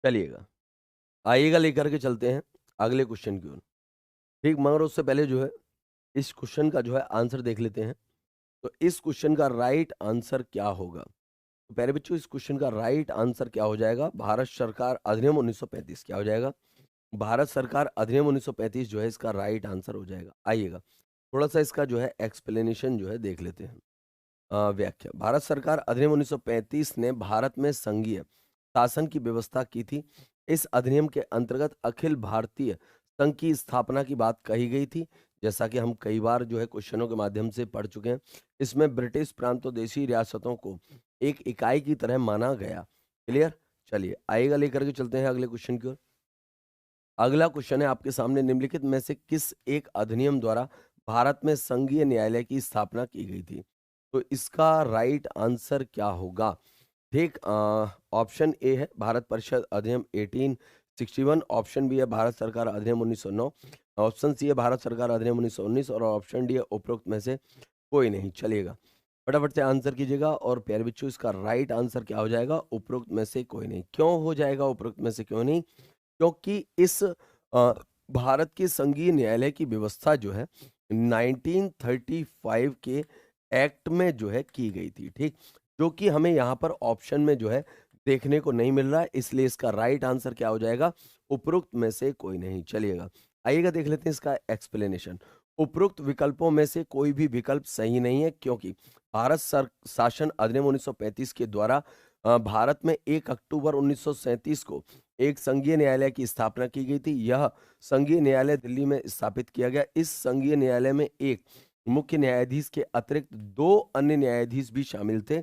चलिएगा, आइएगा लेकर के चलते हैं अगले क्वेश्चन की ओर। ठीक, मगर उससे पहले जो है इस क्वेश्चन का जो है आंसर देख लेते हैं। तो इस क्वेश्चन का राइट आंसर क्या होगा? तो प्यारे बच्चों, इस क्वेश्चन का राइट आंसर क्या हो जाएगा? भारत सरकार अधिनियम 1935 क्या हो जाएगा? भारत सरकार अधिनियम 1935 जो है इसका राइट आंसर हो जाएगा। आइएगा, थोड़ा-सा इसका जो है एक्सप्लेनेशन जो है देख लेते हैं। व्याख्या। भारत सरकार अधिनियम 1935 ने भारत में संघीय शासन की व्यवस्था की थी। इस अधिनियम के अंतर्गत अखिल भारतीय संघ की स्थापना की बात कही गई थी, जैसा कि हम कई बार जो है क्वेश्चनों के माध्यम से पढ़ चुके हैं। इसमें ब्रिटिश प्रांतोदेशी रियासतों को एक इकाई की तरह माना गया। क्लियर? चलिए आइएगा लेकर के चलते हैं अगले क्वेश्चन की ओर। अगला क्वेश्चन है आपके सामने, निम्नलिखित में से किस एक अधिनियम द्वारा भारत में संघीय न्यायालय की स्थापना की गई थी? तो इसका राइट आंसर क्या होगा? ठीक, ऑप्शन ए है भारत परिषद अधिनियम 1861, ऑप्शन बी है भारत सरकार अधिनियम 1909, ऑप्शन सी है भारत सरकार अधिनियम 1919 और ऑप्शन डी है उपरोक्त में से कोई नहीं। चलिएगा, फटाफट से आंसर कीजिएगा और प्यारे बच्चों इसका राइट आंसर क्या हो जाएगा? उपरोक्त में से कोई नहीं। क्यों हो जाएगा उपरोक्त में से क्यों नहीं? क्योंकि इस भारत के संघीय न्यायालय की व्यवस्था जो है 1935 के एक्ट में जो है की गई थी। ठीक, जो कि हमें यहाँ पर ऑप्शन में जो है देखने को नहीं मिल रहा है, इसलिए इसका राइट आंसर क्या हो जाएगा? उपरोक्त में से कोई नहीं। चलिएगा, आइएगा देख लेते हैं इसका एक्सप्लेनेशन। उपरोक्त विकल्पों में से कोई भी विकल्प सही नहीं है, क्योंकि भारत शासन अधिनियम 1935 के द्वारा भारत में 1 अक्टूबर 1937 को एक संघीय न्यायालय की स्थापना की गई थी। यह संघीय न्यायालय दिल्ली में स्थापित किया गया। इस संघीय न्यायालय में एक मुख्य न्यायाधीश के अतिरिक्त 2 अन्य न्यायाधीश भी शामिल थे।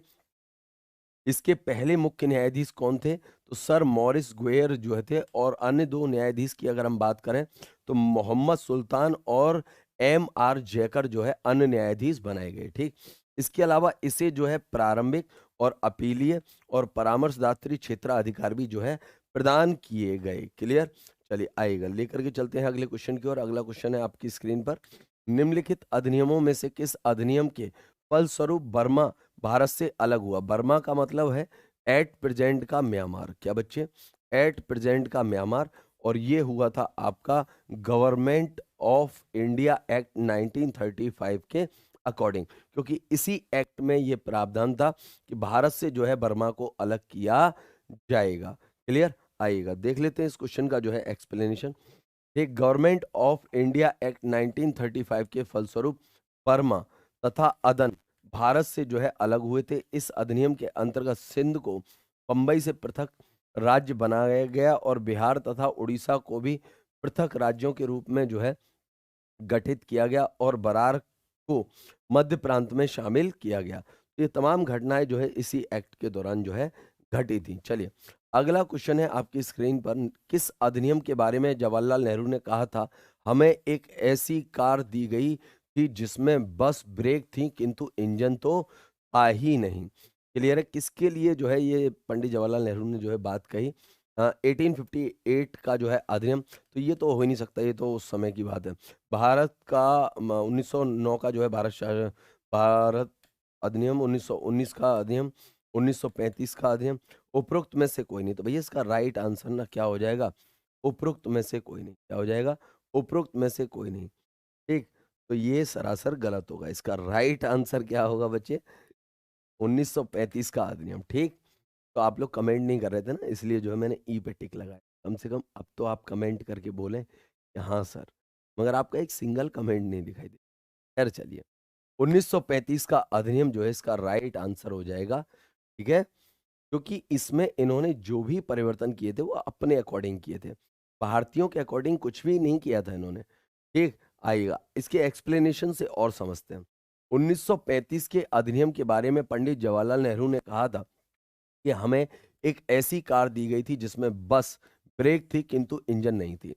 इसके पहले मुख्य न्यायाधीश कौन थे? तो सर मॉरिस गुएर जो थे, और अन्य 2 न्यायाधीश की अगर हम बात करें तो मोहम्मद सुल्तान और एम.आर. जयकर जो है अन्य न्यायाधीश बनाए गए। ठीक, इसके अलावा इसे जो है प्रारंभिक और अपीलीय और परामर्शदात्री क्षेत्राधिकार भी जो है प्रदान किए गए। क्लियर? चलिए आइएगा लेकर के चलते हैं अगले क्वेश्चन की ओर। अगला क्वेश्चन है आपकी स्क्रीन पर, निम्नलिखित अधिनियमों में से किस अधिनियम के फलस्वरूप बर्मा भारत से अलग हुआ? बर्मा का मतलब है एट प्रेजेंट का म्यांमार। क्या बच्चे? एट प्रेजेंट का म्यांमार। और ये हुआ था आपका गवर्नमेंट ऑफ इंडिया एक्ट 1935 के अकॉर्डिंग, क्योंकि इसी एक्ट में ये प्रावधान था कि भारत से जो है बर्मा को अलग किया जाएगा। क्लियर? आइएगा देख लेते हैं इस क्वेश्चन का जो है एक्सप्लेनेशन। एक गवर्नमेंट ऑफ इंडिया एक्ट 1935 के फलस्वरूप बर्मा तथा अदन भारत से जो है अलग हुए थे। इस अधिनियम के अंतर्गत सिंध को बंबई से पृथक राज्य बनाया गया और बिहार तथा उड़ीसा को भी पृथक राज्यों के रूप में जो है गठित किया गया और बरार को मध्य प्रांत में शामिल किया गया। तो ये तमाम घटनाएं जो है इसी एक्ट के दौरान जो है घटी थी। चलिए अगला क्वेश्चन है आपकी स्क्रीन पर, किस अधिनियम के बारे में जवाहरलाल नेहरू ने कहा था हमें एक ऐसी कार दी गई थी जिसमें बस ब्रेक थी किंतु इंजन तो था ही नहीं? क्लियर है? किसके लिए जो है ये पंडित जवाहरलाल नेहरू ने जो है बात कही? 1858 का जो है अधिनियम, तो ये तो हो ही नहीं सकता, ये तो उस समय की बात है। भारत का 1909 का जो है भारत अधिनियम, 1919 का अधिनियम, 1935 का अधिनियम, उपरोक्त में से कोई नहीं। तो भैया इसका राइट आंसर ना क्या हो जाएगा? उपरोक्त में से कोई नहीं। क्या हो जाएगा? उपरोक्त में से कोई नहीं। ठीक, तो ये सरासर गलत होगा। इसका राइट आंसर क्या होगा बच्चे? 1935 का अधिनियम। ठीक, तो आप लोग कमेंट नहीं कर रहे थे ना, इसलिए जो है मैंने ई पे टिक लगाया। कम से कम अब तो आप कमेंट करके बोलें कि हाँ सर, मगर आपका एक सिंगल कमेंट नहीं दिखाई दे। खैर चलिए, 1935 का अधिनियम जो है इसका राइट आंसर हो जाएगा। ठीक है, क्योंकि इसमें इन्होंने जो भी परिवर्तन किए थे वो अपने अकॉर्डिंग किए थे, भारतीयों के अकॉर्डिंग कुछ भी नहीं किया था इन्होंने। ठीक, आइएगा इसके एक्सप्लेनेशन से और समझते हैं। 1935 के अधिनियम के बारे में पंडित जवाहरलाल नेहरू ने कहा था कि हमें एक ऐसी कार दी गई थी जिसमें बस ब्रेक थी किंतु इंजन नहीं थी।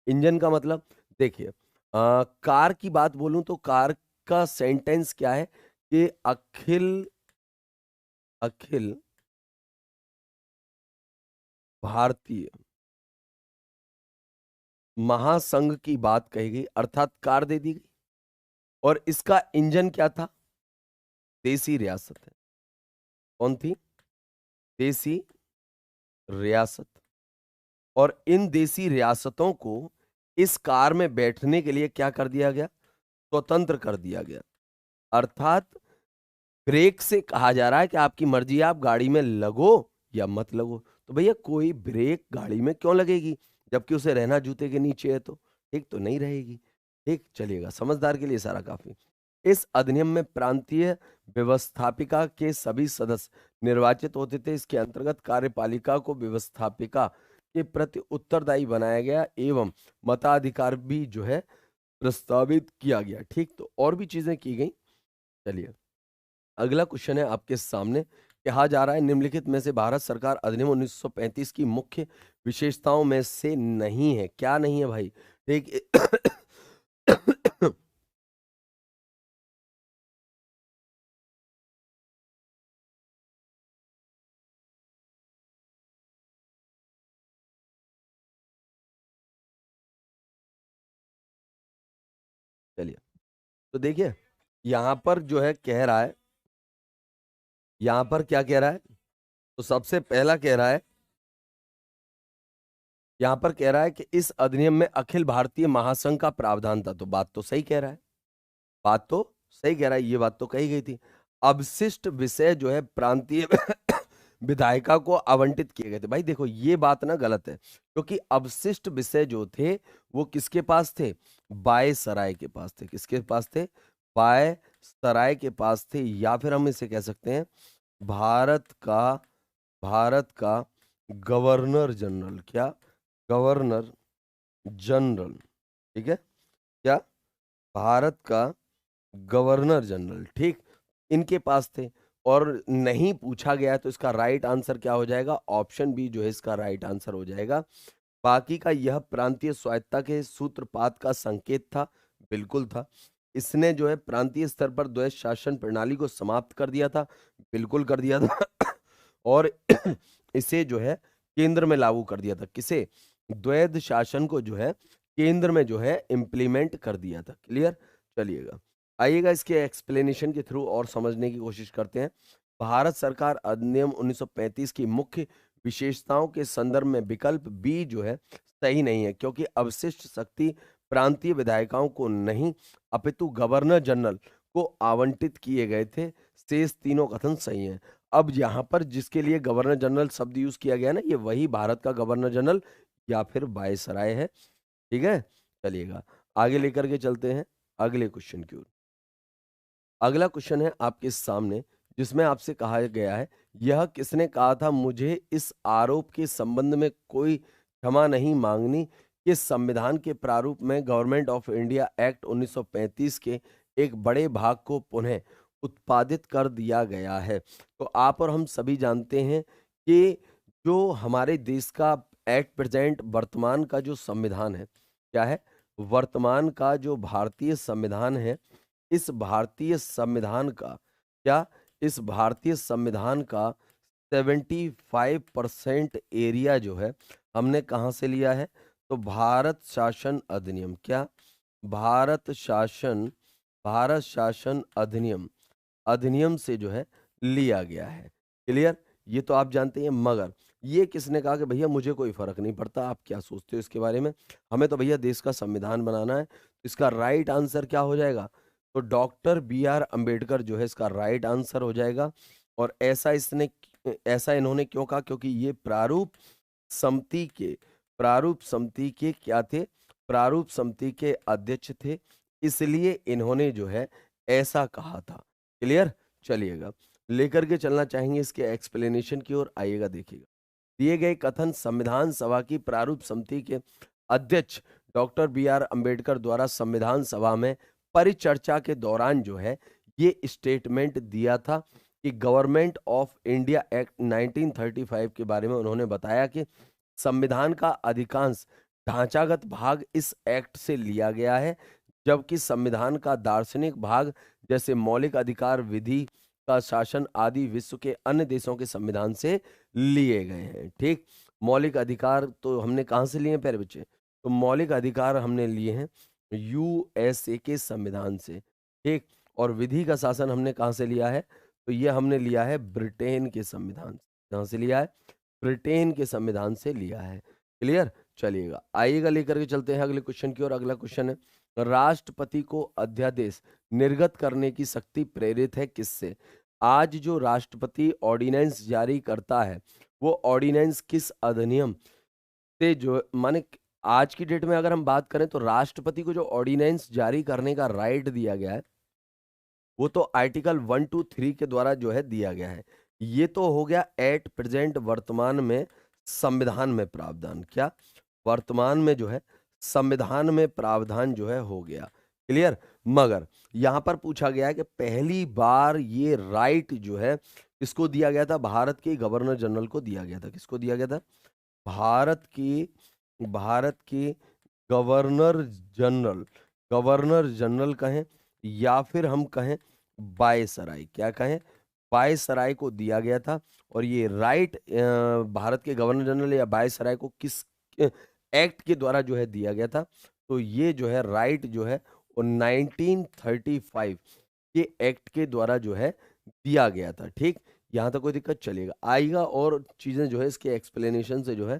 इंजन का मतलब देखिए, कार की बात बोलूं तो कार का सेंटेंस क्या है कि अखिल अखिल भारतीय महासंघ की बात कही गई, अर्थात कार दे दी गई। और इसका इंजन क्या था? देसी रियासत है। कौन थी? देसी रियासत। और इन देसी रियासतों को इस कार में बैठने के लिए क्या कर दिया गया? स्वतंत्र कर दिया गया। अर्थात ब्रेक से कहा जा रहा है कि आपकी मर्जी है, आप गाड़ी में लगो या मत लगो। तो भैया कोई ब्रेक गाड़ी में क्यों लगेगी जबकि उसे रहना जूते के नीचे है? तो ठीक तो नहीं रहेगी। ठीक, चलिएगा, समझदार के लिए सारा काफी। इस अधिनियम में प्रांतीय व्यवस्थापिका के सभी सदस्य निर्वाचित होते थे। इसके अंतर्गत कार्यपालिका को व्यवस्थापिका के प्रति उत्तरदायी बनाया गया एवं मताधिकार भी जो है प्रस्तावित किया गया। ठीक, तो और भी चीजें की गई। चलिए, अगला क्वेश्चन है आपके सामने। कहा जा रहा है निम्नलिखित में से भारत सरकार अधिनियम 1935 की मुख्य विशेषताओं में से नहीं है। क्या नहीं है भाई? ठीक चलिए, तो देखिए यहां पर जो है कह रहा है, यहां पर क्या कह रहा है? तो सबसे पहला कह रहा है, यहां पर कह रहा है कि इस अधिनियम में अखिल भारतीय महासंघ का प्रावधान था। तो बात तो सही कह रहा है, बात तो सही कह रहा है, ये बात तो कही गई थी। अवशिष्ट विषय जो है प्रांतीय विधायिका को आवंटित किए गए थे। भाई देखो ये बात ना गलत है, क्योंकि अवशिष्ट विषय जो थे वो किसके पास थे? वायसराय के पास थे। किसके पास थे? वायसराय के पास थे, या फिर हम इसे कह सकते हैं भारत का गवर्नर जनरल। क्या? Governor general. ठीक है, क्या? भारत का गवर्नर जनरल। ठीक, इनके पास थे और नहीं पूछा गया, तो इसका राइट आंसर क्या हो जाएगा? ऑप्शन बी जो है इसका राइट आंसर हो जाएगा। बाकी का यह प्रांतीय स्वायत्तता के सूत्रपात का संकेत था। बिल्कुल था। इसने जो है प्रांतीय स्तर पर द्वैध शासन प्रणाली को समाप्त कर दिया था। बिल्कुल कर दिया था। और इसे जो है केंद्र में लागू कर दिया था। किसे? द्वैध शासन को जो है केंद्र में जो है इंप्लीमेंट कर दिया था। क्लियर? चलिएगा, आइएगा इसके एक्सप्लेनेशन के थ्रू और समझने की कोशिश करते हैं। भारत सरकार अधिनियम 1935 की मुख्य विशेषताओं के संदर्भ में विकल्प बी जो है सही नहीं है, क्योंकि अवशिष्ट शक्ति प्रांतीय विधायिकाओं को नहीं अपितु गवर्नर जनरल को आवंटित किए गए थे। शेष तीनों कथन सही हैं। अब यहाँ पर जिसके लिए गवर्नर जनरल शब्द यूज किया गया ना, ये वही भारत का गवर्नर जनरल या फिर वायसराय है। ठीक है, चलिएगा आगे लेकर के चलते हैं अगले क्वेश्चन की ओर। अगला क्वेश्चन है आपके सामने, जिसमें आपसे कहा गया है यह किसने कहा था मुझे इस आरोप के संबंध में कोई क्षमा नहीं मांगनी कि संविधान के प्रारूप में गवर्नमेंट ऑफ इंडिया एक्ट 1935 के एक बड़े भाग को पुनः उत्पादित कर दिया गया है। तो आप और हम सभी जानते हैं कि जो हमारे देश का एट प्रेजेंट वर्तमान का जो संविधान है, क्या है? वर्तमान का जो भारतीय संविधान है, इस भारतीय संविधान का क्या? इस भारतीय संविधान का 75% एरिया जो है हमने कहाँ से लिया है? तो भारत शासन अधिनियम। क्या? भारत शासन अधिनियम अधिनियम से जो है लिया गया है। क्लियर? ये तो आप जानते हैं, मगर ये किसने कहा कि भैया मुझे कोई फर्क नहीं पड़ता, आप क्या सोचते हो इसके बारे में, हमें तो भैया देश का संविधान बनाना है। इसका राइट आंसर क्या हो जाएगा? तो डॉक्टर बी आर अंबेडकर जो है इसका राइट आंसर हो जाएगा। और ऐसा इन्होंने क्यों कहा? क्योंकि ये प्रारूप समिति के क्या थे? प्रारूप समिति के अध्यक्ष थे, इसलिए इन्होंने जो है ऐसा कहा था। क्लियर? चलिएगा, लेकर के चलना चाहेंगे इसके एक्सप्लेनेशन की ओर। आइएगा, देखिएगा दिए गए कथन संविधान सभा की प्रारूप समिति के अध्यक्ष डॉक्टर बी आर अंबेडकर द्वारा संविधान सभा में परिचर्चा के दौरान जो है ये स्टेटमेंट दिया था कि गवर्नमेंट ऑफ इंडिया एक्ट 1935 के बारे में उन्होंने बताया कि संविधान का अधिकांश ढांचागत भाग इस एक्ट से लिया गया है, जबकि संविधान का दार्शनिक भाग जैसे मौलिक अधिकार, विधि का शासन आदि विश्व के अन्य देशों के संविधान से लिए गए हैं। ठीक, मौलिक अधिकार तो हमने कहाँ से लिए हैं प्यारे बच्चे? तो मौलिक अधिकार हमने लिए हैं यूएसए के संविधान से। ठीक, और विधि का शासन हमने कहाँ से लिया है? तो ये हमने लिया है ब्रिटेन के संविधान से। कहाँ से लिया है? ब्रिटेन के संविधान से लिया है। क्लियर। चलिएगा, आइएगा लेकर के चलते हैं अगले क्वेश्चन की ओर। अगला क्वेश्चन है, राष्ट्रपति को अध्यादेश निर्गत करने की शक्ति प्रेरित है किससे? आज जो राष्ट्रपति ऑर्डिनेंस जारी करता है, वो ऑर्डिनेंस किस अधिनियम से जो माने आज की डेट में अगर हम बात करें तो राष्ट्रपति को जो ऑर्डिनेंस जारी करने का राइट दिया गया है, वो तो आर्टिकल 123 के द्वारा जो है दिया गया है। ये तो हो गया एट प्रेजेंट, वर्तमान में संविधान में प्रावधान। क्या? वर्तमान में जो है संविधान में प्रावधान जो है हो गया। क्लियर। मगर यहां पर पूछा गया है कि पहली बार ये राइट जो है किसको दिया गया था? भारत के गवर्नर जनरल को दिया गया था। किसको दिया गया था? भारत की गवर्नर जनरल। गवर्नर जनरल कहें या फिर हम कहें वायसराय। क्या कहें? वायसराय को दिया गया था। और ये राइट भारत के गवर्नर जनरल या वायसराय को किस एक्ट के द्वारा जो है दिया गया था? तो ये जो है राइट जो है वो 1935 के एक्ट के द्वारा जो है दिया गया था। ठीक, यहाँ तक कोई दिक्कत चलेगा आएगा, और चीजें जो है इसके एक्सप्लेनेशन से जो है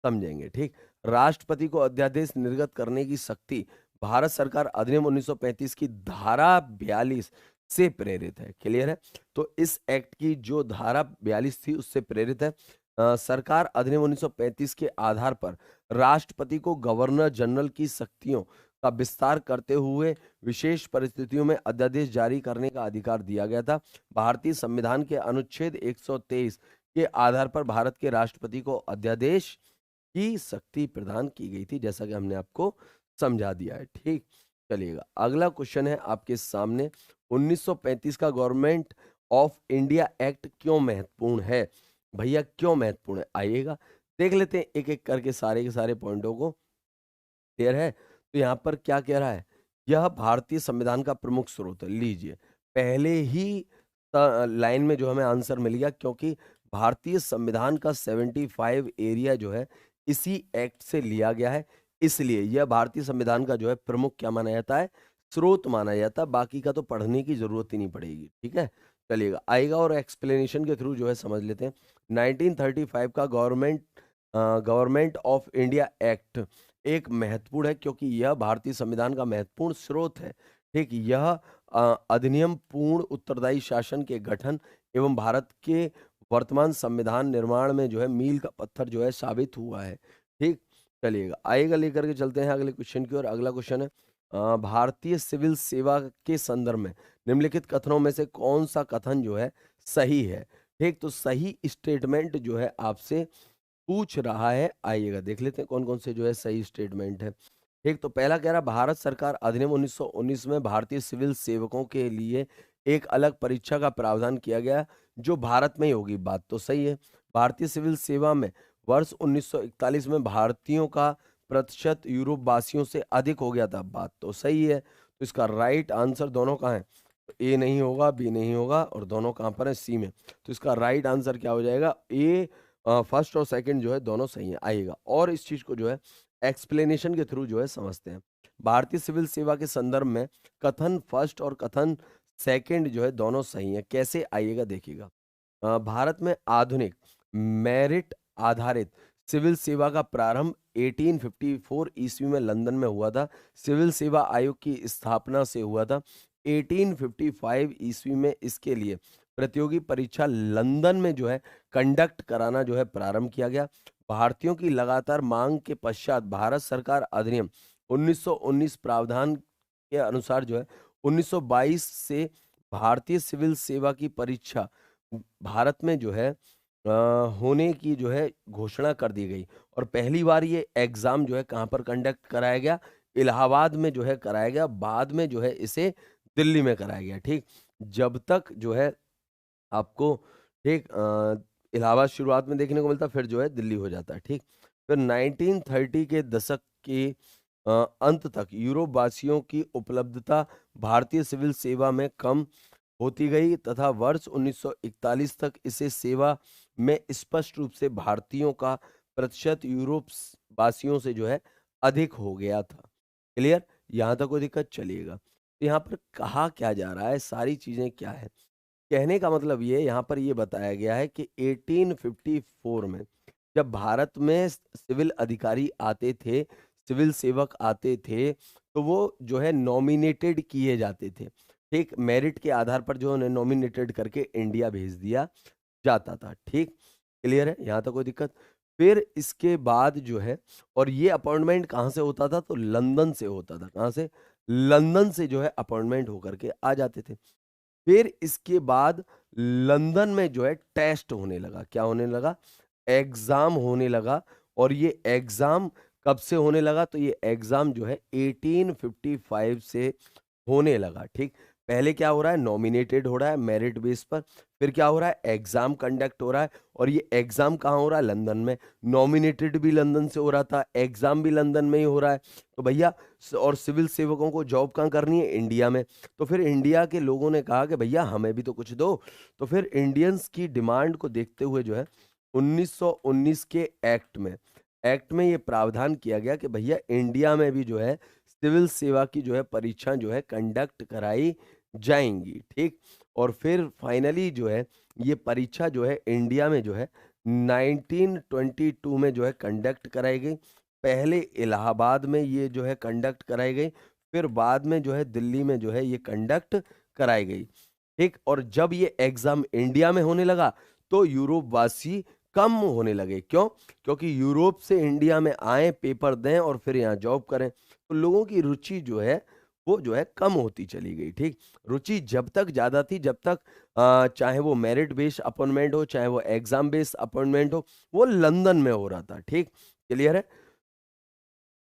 समझेंगे। ठीक, राष्ट्रपति को अध्यादेश निर्गत करने की शक्ति भारत सरकार अधिनियम 1935 की धारा 42 से प्रेरित है। क्लियर है। तो इस एक्ट की जो धारा 42 थी उससे प्रेरित है। सरकार अधिनियम 1935 के आधार पर राष्ट्रपति को गवर्नर जनरल की शक्तियों का विस्तार करते हुए विशेष परिस्थितियों में अध्यादेश जारी करने का अधिकार दिया गया था। भारतीय संविधान के अनुच्छेद 123 के आधार पर भारत के राष्ट्रपति को अध्यादेश की शक्ति प्रदान की गई थी, जैसा कि हमने आपको समझा दिया है। ठीक, चलिएगा अगला क्वेश्चन है आपके सामने, 1935 का गवर्नमेंट ऑफ इंडिया एक्ट क्यों महत्वपूर्ण है? भैया क्यों महत्वपूर्ण है? आइएगा देख लेते हैं एक एक करके सारे के सारे पॉइंटों को। क्लियर है। तो यहाँ पर क्या कह रहा है? यह भारतीय संविधान का प्रमुख स्रोत है। लीजिए, पहले ही लाइन में जो हमें आंसर मिल गया, क्योंकि भारतीय संविधान का 75 एरिया जो है इसी एक्ट से लिया गया है, इसलिए यह भारतीय संविधान का जो है प्रमुख क्या माना जाता है? स्रोत माना जाता है। बाकी का तो पढ़ने की जरूरत ही नहीं पड़ेगी। ठीक है, चलिएगा आएगा और एक्सप्लेनेशन के थ्रू जो है समझ लेते हैं। 1935 का गवर्नमेंट ऑफ इंडिया एक्ट एक महत्वपूर्ण है क्योंकि यह भारतीय संविधान का महत्वपूर्ण स्रोत है। ठीक, यह अधिनियम पूर्ण उत्तरदायी शासन के गठन एवं भारत के वर्तमान संविधान निर्माण में जो है मील का पत्थर जो है साबित हुआ है। ठीक, चलिएगा आएगा लेकर के चलते हैं अगले क्वेश्चन की ओर। अगला क्वेश्चन है, भारतीय सिविल सेवा के संदर्भ में निम्नलिखित कथनों में से कौन सा कथन जो है सही है? ठीक, तो सही स्टेटमेंट जो है आपसे पूछ रहा है। आइएगा देख लेते हैं कौन कौन से जो है सही स्टेटमेंट है। एक तो पहला कह रहा, भारत सरकार अधिनियम 1919 में भारतीय सिविल सेवकों के लिए एक अलग परीक्षा का प्रावधान किया गया जो भारत में ही होगी। बात तो सही है। भारतीय सिविल सेवा में वर्ष 1941 में भारतीयों का प्रतिशत यूरोप वासियों से अधिक हो गया था। बात तो सही है। तो इसका राइट आंसर दोनों का है, ए नहीं होगा, बी नहीं होगा, और दोनों कहाँ पर है? सी में। तो इसका राइट आंसर क्या हो जाएगा? ए। फर्स्ट और सेकंड जो है दोनों सही है। आएगा और इस चीज को जो है एक्सप्लेनेशन के थ्रू जो है समझते हैं। भारतीय सिविल सेवा के संदर्भ में कथन फर्स्ट और कथन सेकंड जो है दोनों सही है। कैसे? आइएगा देखिएगा। भारत में आधुनिक मेरिट आधारित सिविल सेवा का प्रारंभ 1854 ईस्वी में लंदन में हुआ था। सिविल सेवा आयोग की स्थापना से हुआ था। 1855 ईस्वी में इसके लिए प्रतियोगी परीक्षा लंदन में जो है कंडक्ट कराना जो है प्रारंभ किया गया। भारतीयों की लगातार मांग के पश्चात भारत सरकार अधिनियम 1919 प्रावधान के अनुसार जो है 1922 से भारतीय सिविल सेवा की परीक्षा भारत में जो है होने की जो है घोषणा कर दी गई। और पहली बार ये एग्जाम जो है कहाँ पर कंडक्ट कराया गया? इलाहाबाद में जो है कराया गया। बाद में जो है इसे दिल्ली में कराया गया। ठीक, जब तक जो है आपको ठीक इलाहाबाद शुरुआत में देखने को मिलता, फिर जो है दिल्ली हो जाता है। ठीक, फिर 1930 के दशक के अंत तक यूरोप वासियों की उपलब्धता भारतीय सिविल सेवा में कम होती गई तथा वर्ष 1941 तक इसे सेवा में स्पष्ट रूप से भारतीयों का प्रतिशत यूरोप वासियों से जो है अधिक हो गया था। क्लियर, यहाँ तक कोई दिक्कत? चलिएगा। तो यहाँ पर कहा क्या जा रहा है, सारी चीजें क्या है? कहने का मतलब ये यहाँ पर ये बताया गया है कि 1854 में जब भारत में सिविल अधिकारी आते थे, सिविल सेवक आते थे, तो वो जो है नॉमिनेटेड किए जाते थे, ठीक? मेरिट के आधार पर जो उन्हें नॉमिनेटेड करके इंडिया भेज दिया जाता था, ठीक? क्लियर है? यहाँ तक कोई दिक्कत? फिर इसके बाद जो है, और ये अपॉइंटमेंट कहाँ से होता था? तो लंदन से होता था। कहाँ से? लंदन से जो है अपॉइंटमेंट होकर के आ जाते थे। फिर इसके बाद लंदन में जो है टेस्ट होने लगा। क्या होने लगा? एग्जाम होने लगा। और ये एग्जाम कब से होने लगा? तो ये एग्जाम जो है 1855 से होने लगा, ठीक? पहले क्या हो रहा है? नॉमिनेटेड हो रहा है मेरिट बेस पर। फिर क्या हो रहा है? एग्जाम कंडक्ट हो रहा है। और ये एग्जाम कहाँ हो रहा है? लंदन में। नॉमिनेटेड भी लंदन से हो रहा था, एग्जाम भी लंदन में ही हो रहा है। तो भैया, और सिविल सेवकों को जॉब कहाँ करनी है? इंडिया में। तो फिर इंडिया के लोगों ने कहा कि भैया हमें भी तो कुछ दो। तो फिर इंडियंस की डिमांड को देखते हुए जो है 1919 के एक्ट में ये प्रावधान किया गया कि भैया इंडिया में भी जो है सिविल सेवा की जो है परीक्षा जो है कंडक्ट कराई जाएंगी, ठीक? और फिर फाइनली जो है ये परीक्षा जो है इंडिया में जो है 1922 में जो है कंडक्ट कराई गई। पहले इलाहाबाद में ये जो है कंडक्ट कराई गई, फिर बाद में जो है दिल्ली में जो है ये कंडक्ट कराई गई, ठीक? और जब ये एग्जाम इंडिया में होने लगा तो यूरोप वासी कम होने लगे। क्यों? क्योंकि यूरोप से इंडिया में आए, पेपर दें और फिर यहाँ जॉब करें, तो लोगों की रुचि जो है वो जो है कम होती चली गई, ठीक? रुचि जब तक ज्यादा थी, जब तक चाहे वो मेरिट बेस्ड अपॉइंटमेंट हो, चाहे वो एग्जाम बेस्ड अपॉइंटमेंट हो, वो लंदन में हो रहा था, ठीक? क्लियर है?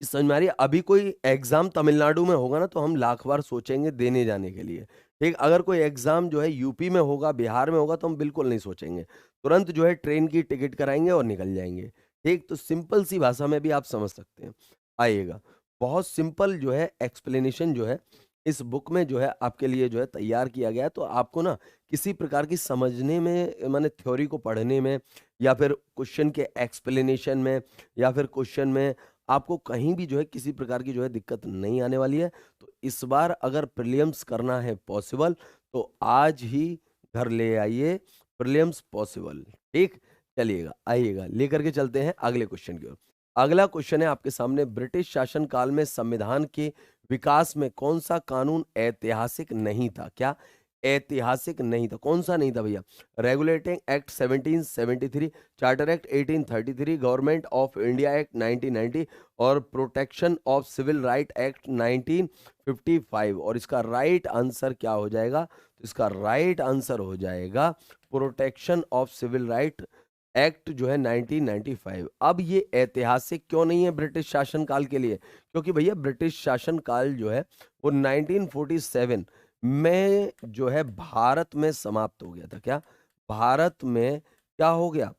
समझ में आ रही है? अभी कोई एग्जाम तमिलनाडु में होगा ना तो हम लाख बार सोचेंगे देने जाने के लिए, ठीक? अगर कोई एग्जाम जो है यूपी में होगा, बिहार में होगा, तो हम बिल्कुल नहीं सोचेंगे, तुरंत जो है ट्रेन की टिकट कराएंगे और निकल जाएंगे, ठीक? तो सिंपल सी भाषा में भी आप समझ सकते हैं। आइएगा, बहुत सिंपल जो है एक्सप्लेनेशन जो है इस बुक में जो है आपके लिए जो है तैयार किया गया है। तो आपको ना किसी प्रकार की समझने में, माने थ्योरी को पढ़ने में, या फिर क्वेश्चन के एक्सप्लेनेशन में, या फिर क्वेश्चन में आपको कहीं भी जो है किसी प्रकार की जो है दिक्कत नहीं आने वाली है। तो इस बार अगर प्रीलिम्स करना है पॉसिबल, तो आज ही घर ले आइए प्रीलिम्स पॉसिबल, ठीक? चलिएगा, आइएगा, लेकर के चलते हैं अगले क्वेश्चन की ओर। अगला क्वेश्चन है आपके सामने, ब्रिटिश शासन काल में संविधान के विकास में कौन सा कानून ऐतिहासिक नहीं था? क्या ऐतिहासिक नहीं था? कौन सा नहीं था भैया? Regulating act 1773, charter act 1833, government of India act 1990 और protection of civil right act 1955। और इसका राइट आंसर क्या हो जाएगा? तो इसका राइट आंसर हो जाएगा protection of civil right act जो है 1995। अब ये ऐतिहासिक क्यों नहीं है ब्रिटिश शासनकाल के लिए? क्योंकि भैया ब्रिटिश शासनकाल जो है वो 1947 में जो है भारत में समाप्त हो गया था। क्या? भारत में क्या हो गया?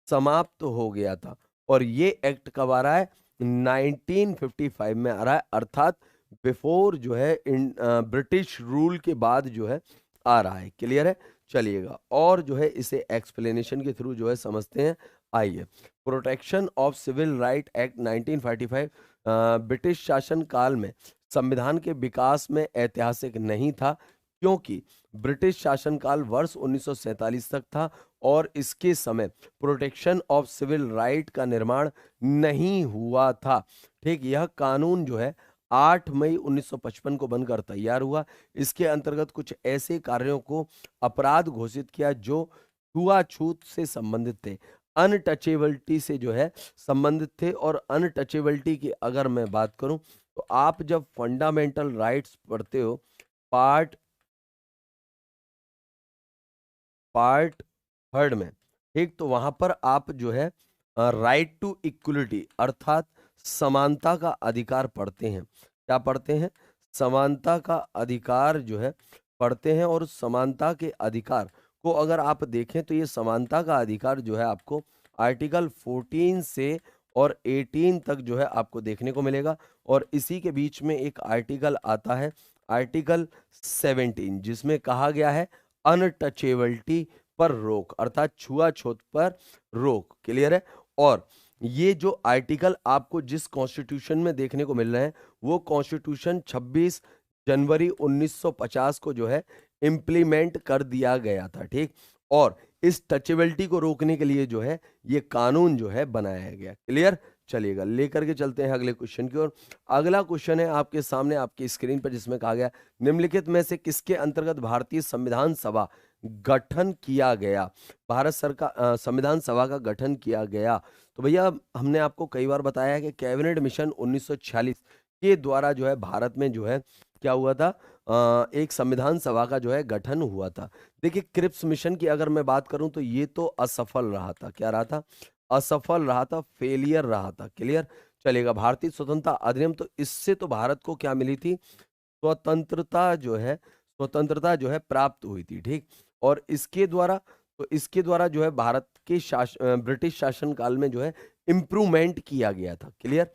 समाप्त हो गया था। और ये एक्ट कब आ रहा है? 1955 में आ रहा है, अर्थात बिफोर जो है ब्रिटिश रूल के बाद जो है आ रहा है। क्लियर है? चलिएगा, और जो है इसे एक्सप्लेनेशन के थ्रू जो है समझते हैं। आइए, protection of civil right act 1945 British शासन काल में संविधान के विकास में ऐतिहासिक नहीं था, क्योंकि ब्रिटिश शासनकाल वर्ष 1947 तक था और इसके समय प्रोटेक्शन ऑफ सिविल राइट का निर्माण नहीं हुआ था, ठीक? यह कानून जो है 8 मई 1955 को बनकर तैयार हुआ। इसके अंतर्गत कुछ ऐसे कार्यों को अपराध घोषित किया जो छुआछूत से संबंधित थे, अनटचेबिलिटी से जो है संबंधित थे। और अनटचेबिलिटी की अगर मैं बात करूं, तो आप जब फंडामेंटल राइट्स पढ़ते हो पार्ट पार्ट थर्ड में, ठीक, तो वहां पर आप जो है राइट टू इक्वलिटी अर्थात समानता का अधिकार पढ़ते हैं। क्या पढ़ते हैं? समानता का अधिकार जो है पढ़ते हैं। और समानता के अधिकार को अगर आप देखें तो ये समानता का अधिकार जो है आपको आर्टिकल 14 से और 18 तक जो है आपको देखने को मिलेगा। और इसी के बीच में एक आर्टिकल आता है, आर्टिकल 17, जिसमें कहा गया है अनटचेबिलिटी पर रोक, अर्थात छुआछूत पर रोक। क्लियर है? और ये जो आर्टिकल आपको जिस कॉन्स्टिट्यूशन में देखने को मिल रहे हैं, वो कॉन्स्टिट्यूशन 26 जनवरी 1950 को जो है इम्प्लीमेंट कर दिया गया था, ठीक? और इस टचेबिलिटी को रोकने के लिए जो है ये कानून जो है बनाया गया। क्लियर? चलिएगा लेकर के चलते हैं अगले क्वेश्चन की ओर। अगला क्वेश्चन है आपके सामने आपकी स्क्रीन पर, जिसमें कहा गया निम्नलिखित में से किसके अंतर्गत भारतीय संविधान सभा गठन किया गया। भारत सरकार संविधान सभा का गठन किया गया। तो भैया हमने आपको कई बार बताया है कि कैबिनेट मिशन 1946 के द्वारा जो है भारत में जो है क्या हुआ था, एक संविधान सभा का जो है गठन हुआ था। देखिए क्रिप्स मिशन की अगर मैं बात करूं तो ये तो असफल रहा था। क्या रहा था? असफल रहा था, फेलियर रहा था। क्लियर? चलेगा। भारतीय स्वतंत्रता अधिनियम, तो इससे तो भारत को क्या मिली थी, स्वतंत्रता जो है प्राप्त हुई थी। ठीक। और इसके द्वारा जो है भारत के ब्रिटिश शासन काल में जो है इम्प्रूवमेंट किया गया था। क्लियर?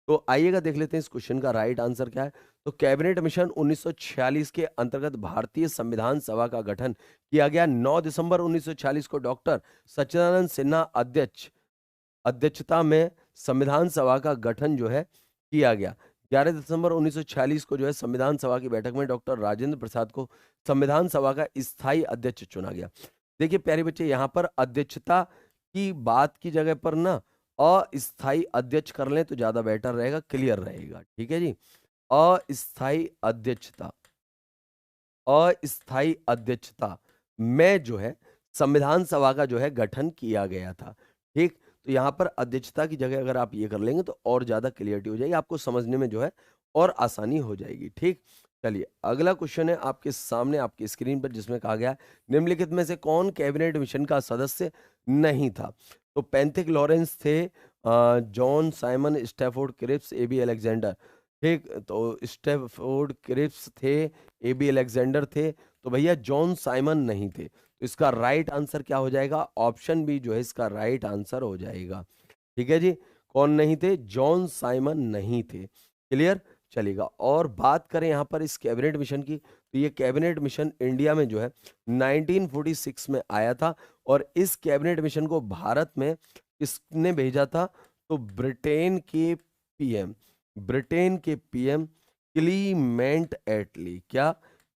तो आइएगा देख लेते हैं इस क्वेश्चन का राइट आंसर क्या है। तो कैबिनेट मिशन 1946 के अंतर्गत भारतीय संविधान सभा का गठन किया गया। 9 दिसंबर 1946 को डॉक्टर सच्चिदानंद सिन्हा अध्यक्षता में संविधान सभा का गठन जो है किया गया। 11 दिसंबर 1946 को जो है संविधान सभा की बैठक में डॉक्टर राजेंद्र प्रसाद को संविधान सभा का स्थायी अध्यक्ष चुना गया। देखिए प्यारे बच्चे, यहाँ पर अध्यक्षता की बात की जगह पर ना अस्थायी अध्यक्ष कर लें तो ज्यादा बेटर रहेगा, क्लियर रहेगा। ठीक है जी। अस्थायी अध्यक्षता, अस्थायी अध्यक्षता में जो है संविधान सभा का जो है गठन किया गया था। ठीक। तो यहाँ पर अध्यक्षता की जगह अगर आप ये कर लेंगे तो और ज्यादा क्लियरिटी हो जाएगी, आपको समझने में जो है और आसानी हो जाएगी। ठीक। चलिए अगला क्वेश्चन है आपके सामने आपकी स्क्रीन पर, जिसमें कहा गया निम्नलिखित में से कौन कैबिनेट मिशन का सदस्य नहीं था। तो पेंथिक लॉरेंस थे, John Simon, Stafford Cripps, A B Alexander. ठीक। तो स्टैफोर्ड क्रिप्स थे, एबी अलेक्जेंडर थे, तो भैया जॉन साइमन नहीं थे। तो इसका राइट आंसर क्या हो जाएगा? ऑप्शन बी जो है इसका राइट आंसर हो जाएगा। ठीक है जी। कौन नहीं थे? जॉन साइमन नहीं थे। क्लियर? चलेगा। और बात करें यहाँ पर इस कैबिनेट मिशन की, तो ये कैबिनेट मिशन इंडिया में जो है 1946 में आया था। और इस कैबिनेट मिशन को भारत में किसने भेजा था? तो ब्रिटेन के पीएम क्लीमेंट एटली। क्या?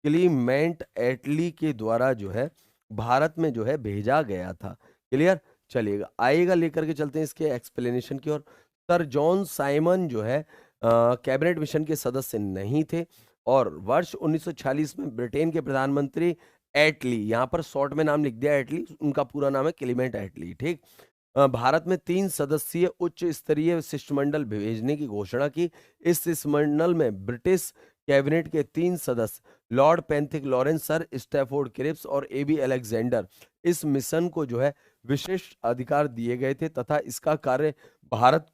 क्लीमेंट एटली के द्वारा जो है भारत में जो है भेजा गया था। क्लियर? चलिएगा आइएगा लेकर के चलते हैं इसके एक्सप्लेनेशन की ओर। सर जॉन साइमन जो है कैबिनेट मिशन के सदस्य नहीं थे। और वर्ष 1946 में ब्रिटेन के प्रधानमंत्री एटली, यहाँ पर शॉर्ट में नाम लिख दिया एटली, उनका पूरा नाम है क्लीमेंट एटली। ठीक। भारत में 3 सदस्यीय उच्च स्तरीय शिष्टमंडल भेजने की घोषणा की। इस शिष्टमंडल में ब्रिटिश कैबिनेट के 3 सदस्य lord Pethick Lawrence, sir Stafford Cripps और एबी अलेक्जेंडर, इस मिशन को जो है विशिष्ट अधिकार दिए गए थे तथा इसका कार्य भारत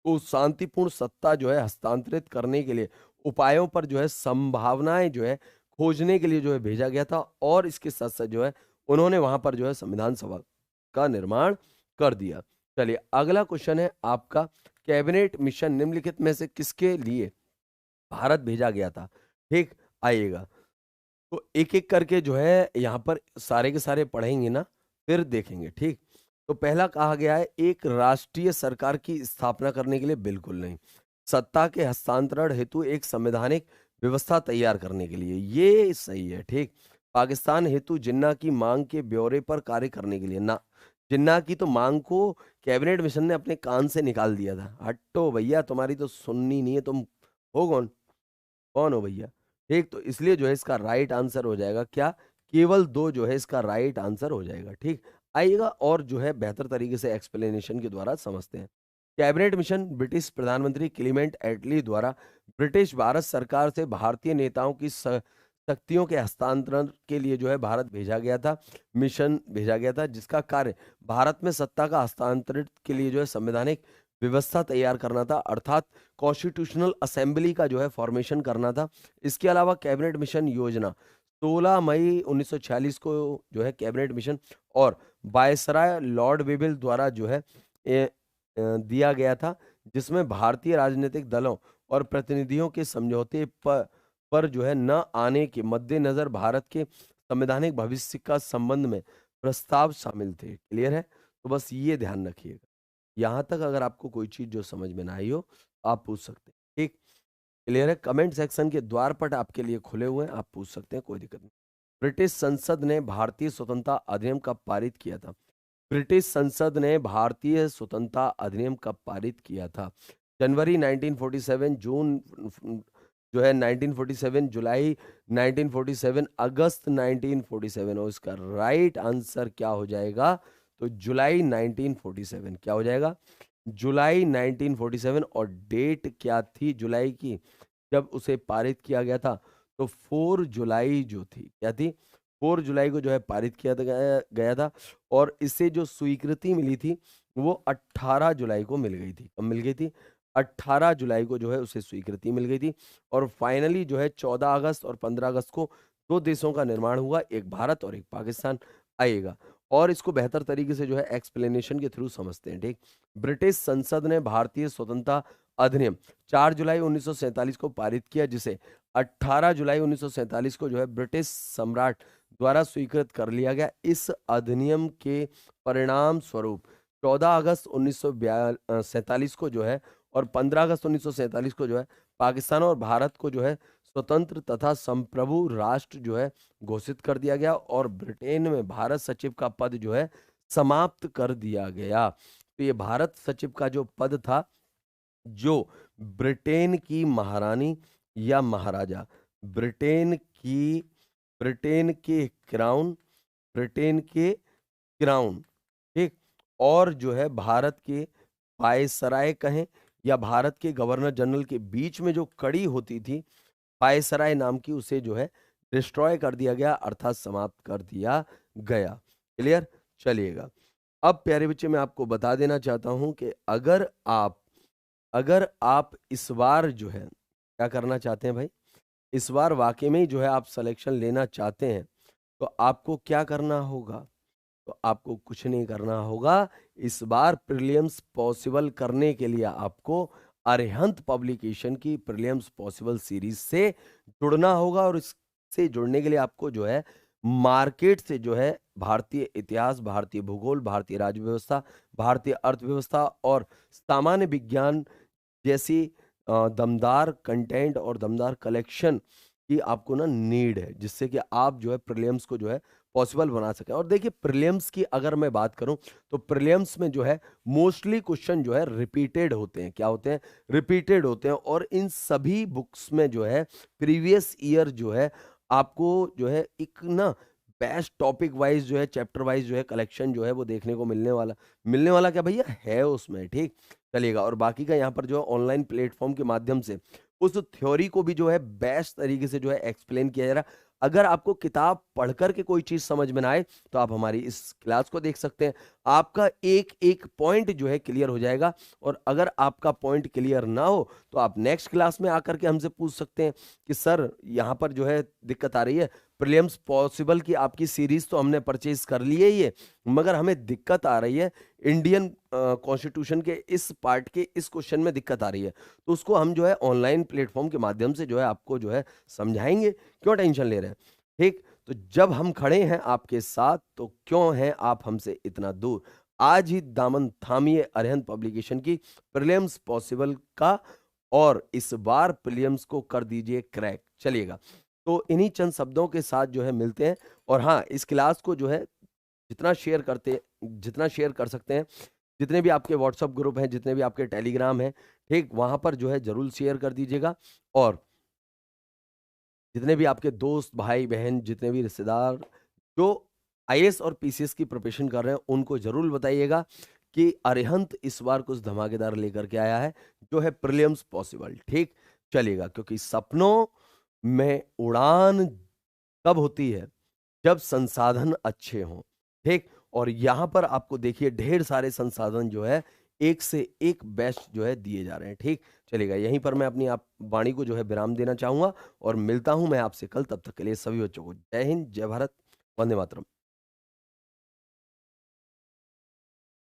को शांतिपूर्ण सत्ता जो है हस्तांतरित करने के लिए उपायों पर जो है संभावनाएं जो है खोजने के लिए जो है भेजा गया था। और इसके साथ साथ जो है उन्होंने वहां पर जो है संविधान सभा का निर्माण कर दिया। चलिए अगला क्वेश्चन है आपका, कैबिनेट मिशन निम्नलिखित में से किसके लिए भारत भेजा गया था। ठीक। आइएगा तो एक एक करके जो है यहाँ पर सारे के सारे पढ़ेंगे ना, फिर देखेंगे। ठीक। तो पहला कहा गया है एक राष्ट्रीय सरकार की स्थापना करने के लिए, बिल्कुल नहीं। सत्ता के हस्तांतरण हेतु एक संवैधानिक व्यवस्था तैयार करने के लिए, ये सही है। ठीक। पाकिस्तान हेतु जिन्ना की मांग के ब्यौरे पर कार्य करने के लिए, ना। जिन्ना की तो मांग को कैबिनेट मिशन ने अपने कान से निकाल दिया था। हटो भैया, तुम्हारी तो सुननी नहीं है, तुम हो कौन? कौन हो भैया? ठीक। तो इसलिए जो है इसका राइट आंसर हो जाएगा क्या? केवल 2 जो है इसका राइट आंसर हो जाएगा। ठीक। आइएगा और जो है बेहतर तरीके से एक्सप्लेनेशन के द्वारा समझते हैं। कैबिनेट मिशन ब्रिटिश प्रधानमंत्री क्लीमेंट एटली द्वारा ब्रिटिश भारत सरकार से भारतीय नेताओं की शक्तियों के हस्तांतरण के लिए जो है भारत भेजा गया था, मिशन भेजा गया था, जिसका कार्य भारत में सत्ता का हस्तांतरित के लिए जो है संवैधानिक व्यवस्था तैयार करना था, अर्थात कॉन्स्टिट्यूशनल असेंबली का जो है फॉर्मेशन करना था। इसके अलावा कैबिनेट मिशन योजना 16 मई 1946 को जो है कैबिनेट मिशन और वायसराय लॉर्ड वेबिल द्वारा जो है दिया गया था, जिसमें भारतीय राजनीतिक दलों और प्रतिनिधियों के समझौते पर जो है न आने के मद्देनजर भारत के संवैधानिक भविष्य का संबंध में प्रस्ताव शामिल थे। क्लियर है? तो बस ये ध्यान रखिएगा। यहाँ तक अगर आपको कोई चीज जो समझ में ना आई हो आप पूछ सकते हैं। ठीक। क्लियर है? कमेंट सेक्शन के द्वार पट आपके लिए खुले हुए हैं, आप पूछ सकते हैं, कोई दिक्कत नहीं। ब्रिटिश संसद ने भारतीय स्वतंत्रता अधिनियम कब पारित किया था? ब्रिटिश संसद ने भारतीय स्वतंत्रता अधिनियम कब पारित किया था? जनवरी 1947, जून जो है 1947, जुलाई 1947, अगस्त 1947। और इसका राइट आंसर क्या हो जाएगा? तो जुलाई 1947 क्या हो जाएगा? जुलाई 1947। और डेट क्या थी जुलाई की जब उसे पारित किया गया था? तो 4 जुलाई जो थी, क्या थी? 4 जुलाई को जो है पारित किया गया था। और इसे जो स्वीकृति मिली थी वो 18 जुलाई को मिल गई थी। कब मिल गई थी? 18 जुलाई को जो है उसे स्वीकृति मिल गई थी। और फाइनली जो है 14 अगस्त और 15 अगस्त को 2 देशों का निर्माण हुआ, एक भारत और एक पाकिस्तान आएगा। और इसको बेहतर तरीके से जो है एक्सप्लेनेशन के थ्रू समझते हैं, ठीक। ब्रिटिश संसद ने भारतीय स्वतंत्रता अधिनियम 4 जुलाई 1947 को पारित किया, जिसे 18 जुलाई 1947 को जो है ब्रिटिश सम्राट द्वारा स्वीकृत कर लिया गया। इस अधिनियम के परिणाम स्वरूप 14 अगस्त 1947 को जो है और 15 अगस्त 1947 को जो है पाकिस्तान और भारत को जो है स्वतंत्र तथा संप्रभु राष्ट्र जो है घोषित कर दिया गया। और ब्रिटेन में भारत सचिव का पद जो है समाप्त कर दिया गया। तो ये भारत सचिव का जो पद था, जो ब्रिटेन की महारानी या महाराजा, ब्रिटेन की ब्रिटेन के क्राउन ब्रिटेन के क्राउन, ठीक, और जो है भारत के वायसराय कहें या भारत के गवर्नर जनरल के बीच में जो कड़ी होती थी वायसराय नाम की, उसे जो है डिस्ट्रॉय कर दिया गया, अर्थात समाप्त कर दिया गया। क्लियर? चलिएगा। अब प्यारे बच्चे मैं आपको बता देना चाहता हूं कि अगर आप इस बार जो है क्या करना चाहते हैं भाई, इस बार वाकई में ही जो है आप सिलेक्शन लेना चाहते हैं, तो आपको क्या करना होगा? तो आपको कुछ नहीं करना होगा। इस बार प्रीलिम्स पॉसिबल करने के लिए आपको अरिहंत पब्लिकेशन की प्रीलिम्स पॉसिबल सीरीज से जुड़ना होगा। और इससे जुड़ने के लिए आपको जो है मार्केट से जो है भारतीय इतिहास, भारतीय भूगोल, भारतीय राज्य व्यवस्था, भारतीय अर्थव्यवस्था और सामान्य विज्ञान जैसी दमदार कंटेंट और दमदार कलेक्शन की आपको ना नीड है, जिससे कि आप जो है प्रीलिम्स को जो है पॉसिबल बना सकें। और देखिए प्रीलिम्स की अगर मैं बात करूं तो प्रीलिम्स में जो है मोस्टली क्वेश्चन जो है रिपीटेड होते हैं। क्या होते हैं? रिपीटेड होते हैं। और इन सभी बुक्स में जो है प्रीवियस ईयर जो है आपको जो है एक ना बेस्ट टॉपिक वाइज जो है चैप्टर वाइज जो है कलेक्शन जो है वो देखने को मिलने वाला क्या भैया है उसमें, ठीक। चलिएगा। और बाकी का यहाँ पर जो है ऑनलाइन प्लेटफॉर्म के माध्यम से उस थ्योरी को भी जो है बेस्ट तरीके से जो है एक्सप्लेन किया जा रहा है। अगर आपको किताब पढ़कर के कोई चीज समझ में ना आए तो आप हमारी इस क्लास को देख सकते हैं। आपका एक एक पॉइंट जो है क्लियर हो जाएगा। और अगर आपका पॉइंट क्लियर ना हो तो आप नेक्स्ट क्लास में आकर के हमसे पूछ सकते हैं कि सर यहाँ पर जो है दिक्कत आ रही है, प्रीलिम्स पॉसिबल की आपकी सीरीज तो हमने परचेज कर ली है ये, मगर हमें दिक्कत आ रही है इंडियन कॉन्स्टिट्यूशन के इस पार्ट के इस क्वेश्चन में दिक्कत आ रही है, तो उसको हम जो है ऑनलाइन प्लेटफॉर्म के माध्यम से जो है आपको जो है समझाएंगे। क्यों टेंशन ले रहे हैं, ठीक। तो जब हम खड़े हैं आपके साथ तो क्यों हैं आप हमसे इतना दूर? आज ही दामन थामिए अरिहंत पब्लिकेशन की प्रीलिम्स पॉसिबल का और इस बार प्रीलिम्स को कर दीजिए क्रैक। चलिएगा। तो इन्हीं चंद शब्दों के साथ जो है मिलते हैं। और हाँ, इस क्लास को जो है जितना शेयर कर सकते हैं, जितने भी आपके व्हाट्सएप ग्रुप हैं, जितने भी आपके टेलीग्राम हैं, ठीक, वहां पर जो है जरूर शेयर कर दीजिएगा। और जितने भी आपके दोस्त, भाई बहन, जितने भी रिश्तेदार जो आईएएस और पीसीएस की प्रिपरेशन कर रहे हैं, उनको जरूर बताइएगा कि अरिहंत इस बार कुछ धमाकेदार लेकर के आया है, जो है प्रीलिम्स पॉसिबल, ठीक। चलिएगा। क्योंकि सपनों में उड़ान तब होती है जब संसाधन अच्छे हों, ठीक। और यहाँ पर आपको देखिए ढेर सारे संसाधन जो है एक से एक बेस्ट जो है दिए जा रहे हैं, ठीक। चलिएगा। यहीं पर मैं अपनी आप वाणी को जो है विराम देना चाहूंगा और मिलता हूं मैं आपसे कल। तब तक के लिए सभी बच्चों को जय हिंद, जय भारत, वंदे मातरम।